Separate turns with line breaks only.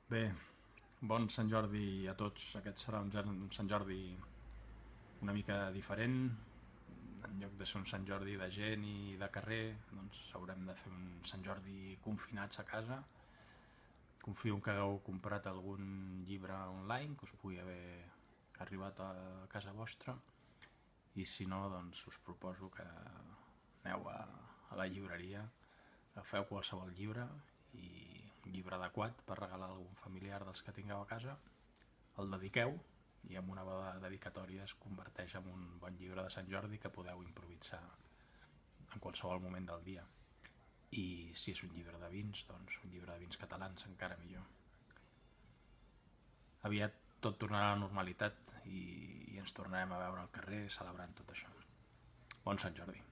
Bé, bon Sant Jordi a tots. Aquest serà un Sant Jordi una mica diferent. En lloc de ser un Sant Jordi de gent i de carrer, doncs haurem de fer un Sant Jordi confinats a casa. Confio que hagueu comprat algun llibre online que us pugui haver arribat a casa vostra, i si no, doncs us proposo que aneu a la llibreria, agafeu qualsevol llibre, i un llibre adequat per regalar a algun familiar dels que tingueu a casa, el dediqueu, i amb una bona dedicatòria es converteix en un bon llibre de Sant Jordi que podeu improvisar en qualsevol moment del dia. I si és un llibre de vins, doncs un llibre de vins catalans encara millor. Aviat tot tornarà a la normalitat i ens tornarem a veure al carrer celebrant tot això. Bon Sant Jordi.